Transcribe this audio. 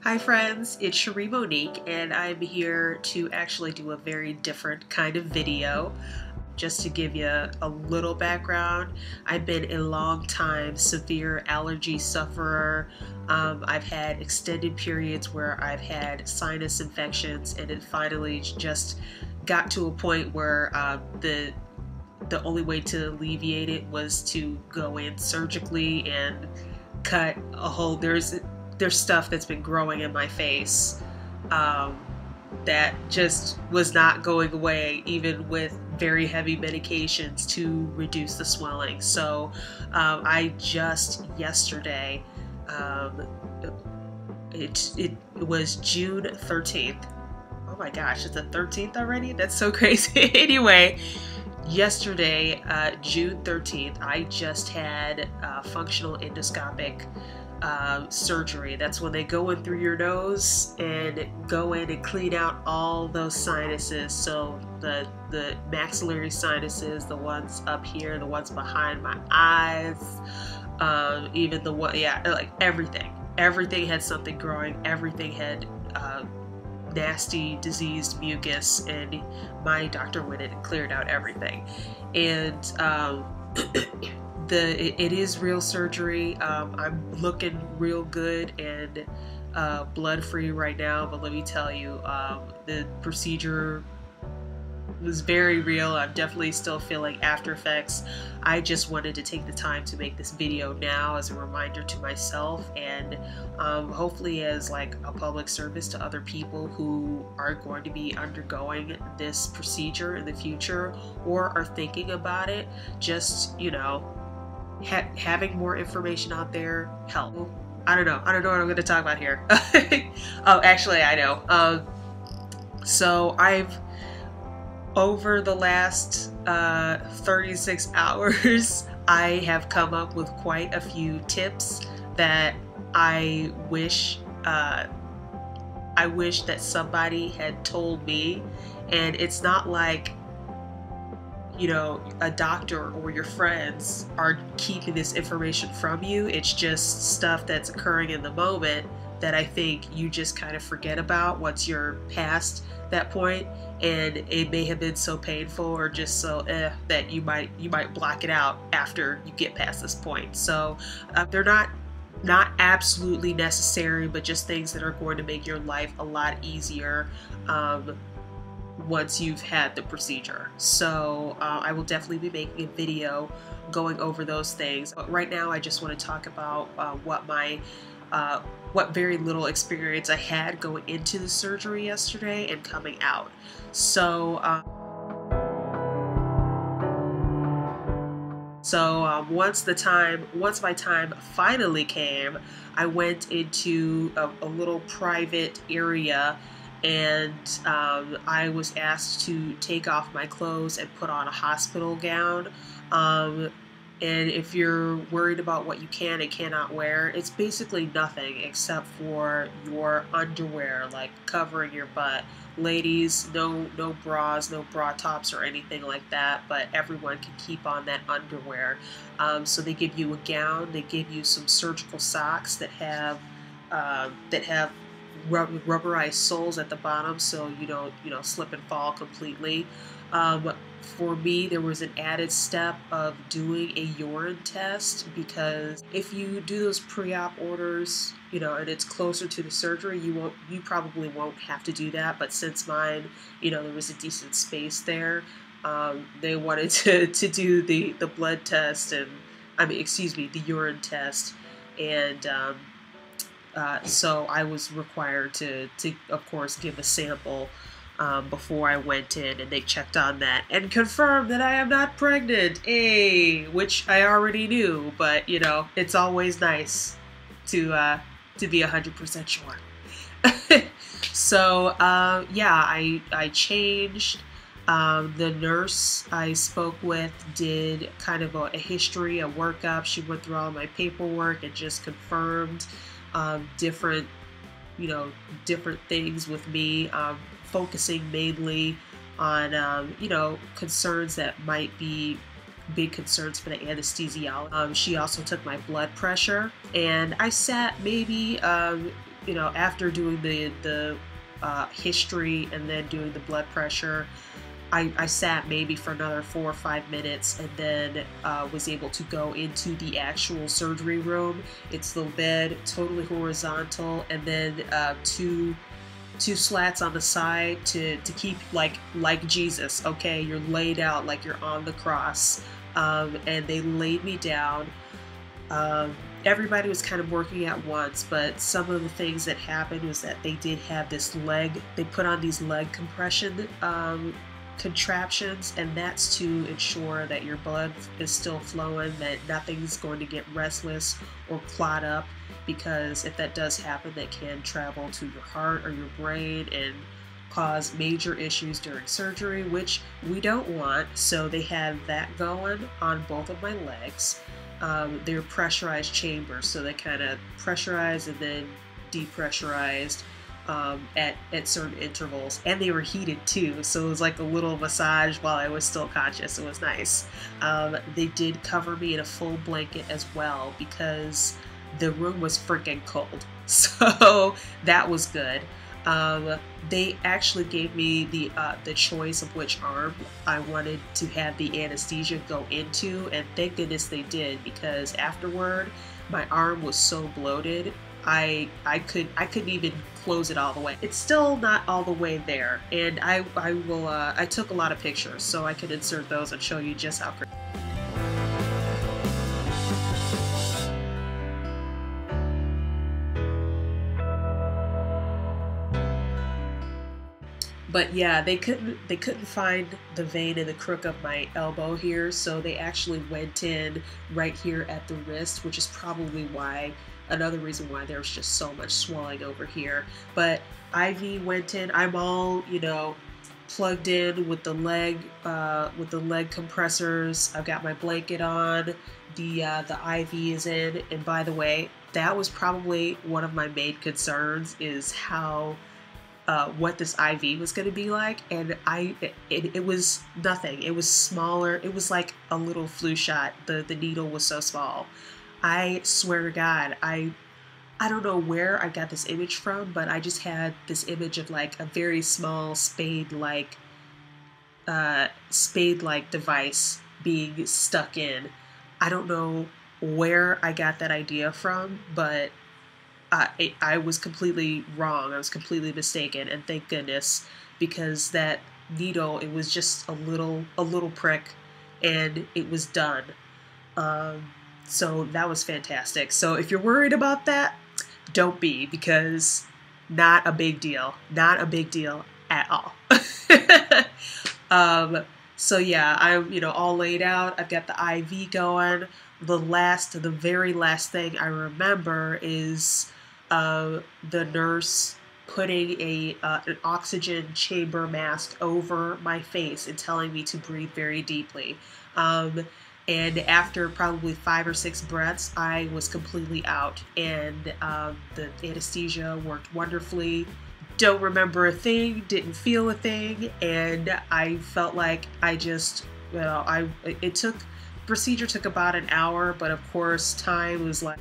Hi friends, it's Cherie Monique and I'm here to actually do a very different kind of video. Just to give you a little background, I've been a long time severe allergy sufferer. I've had extended periods where I've had sinus infections, and it finally just got to a point where the only way to alleviate it was to go in surgically and cut a hole. There's stuff that's been growing in my face that just was not going away, even with very heavy medications to reduce the swelling. So I just yesterday, it was June 13th. Oh my gosh, it's the 13th already? That's so crazy. Anyway, yesterday, June 13th, I just had functional endoscopic surgery. That's when they go in through your nose and go in and clean out all those sinuses. So the maxillary sinuses, the ones up here, the ones behind my eyes, even the one, yeah, like everything. Everything had something growing. Everything had nasty, diseased mucus, and my doctor went in and cleared out everything. And it is real surgery. I'm looking real good and blood free right now, but let me tell you, the procedure was very real. I'm definitely still feeling after effects. I just wanted to take the time to make this video now as a reminder to myself, and hopefully as like a public service to other people who are going to be undergoing this procedure in the future or are thinking about it. Just, you know, having more information out there help. I don't know what I'm going to talk about here. Oh, actually I know. So I've, over the last 36 hours, I have come up with quite a few tips that I wish that somebody had told me. And it's not like, you know, a doctor or your friends are keeping this information from you. It's just stuff that's occurring in the moment that I think you just kind of forget about once you're past that point, and it may have been so painful or just so that you might block it out after you get past this point. So they're not absolutely necessary, but just things that are going to make your life a lot easier once you've had the procedure. So I will definitely be making a video going over those things. But right now I just want to talk about what very little experience I had going into the surgery yesterday and coming out. So once my time finally came, I went into a little private area, and I was asked to take off my clothes and put on a hospital gown. And if you're worried about what you can and cannot wear, it's basically nothing except for your underwear, like covering your butt. Ladies, no bras, no bra tops or anything like that, but everyone can keep on that underwear. So they give you a gown, they give you some surgical socks that have rubberized soles at the bottom, so you don't, slip and fall completely. For me, there was an added step of doing a urine test, because if you do those pre-op orders, and it's closer to the surgery, you probably won't have to do that. But since mine, there was a decent space there, they wanted to do the blood test, and the urine test, and so I was required to of course give a sample before I went in, and they checked on that and confirmed that I am not pregnant, which I already knew, but it's always nice to be 100% sure. So yeah, I changed. The nurse I spoke with did kind of a history, a workup. She went through all my paperwork and just confirmed different things with me, focusing mainly on concerns that might be big concerns for the anesthesiologist. She also took my blood pressure, and I sat maybe you know, after doing the history and then doing the blood pressure, I sat maybe for another 4 or 5 minutes, and then was able to go into the actual surgery room. It's the bed, totally horizontal, and then two slats on the side to keep like Jesus. Okay, you're laid out like you're on the cross, and they laid me down. Everybody was kind of working at once, but some of the things that happened was that they did have this leg. They put on these leg compression contraptions, and that's to ensure that your blood is still flowing, that nothing's going to get restless or clot up, because if that does happen, that can travel to your heart or your brain and cause major issues during surgery, which we don't want. So they had that going on both of my legs. They're pressurized chambers, so they kind of pressurized and then depressurized at certain intervals, and they were heated too, so it was like a little massage while I was still conscious. It was nice. They did cover me in a full blanket as well, because the room was freaking cold, so that was good. They actually gave me the choice of which arm I wanted to have the anesthesia go into, and thank goodness they did, because afterward my arm was so bloated I couldn't even close it all the way. It's still not all the way there, and I took a lot of pictures, so I can insert those and show you just how crazy. But yeah, they couldn't find the vein in the crook of my elbow here, so they actually went in right here at the wrist, which is probably why, another reason why there's just so much swelling over here. But IV went in. I'm all, you know, plugged in with the leg compressors. I've got my blanket on. The IV is in. And by the way, that was probably one of my main concerns, is how what this IV was going to be like, and it was nothing. It was smaller. It was like a little flu shot. The needle was so small. I swear to God, I don't know where I got this image from, but I just had this image of like a very small spade-like device being stuck in. I don't know where I got that idea from, but I was completely wrong. I was completely mistaken, and thank goodness, because that needle, it was just a little prick, and it was done. So that was fantastic. So if you're worried about that, don't be, because not a big deal. Not a big deal at all. So yeah, I'm, you know, all laid out. I've got the IV going. The very last thing I remember is the nurse putting an oxygen chamber mask over my face and telling me to breathe very deeply. And after probably 5 or 6 breaths, I was completely out, and the anesthesia worked wonderfully. Don't remember a thing, didn't feel a thing, and I felt like I just, you know, procedure took about an hour, but of course time was like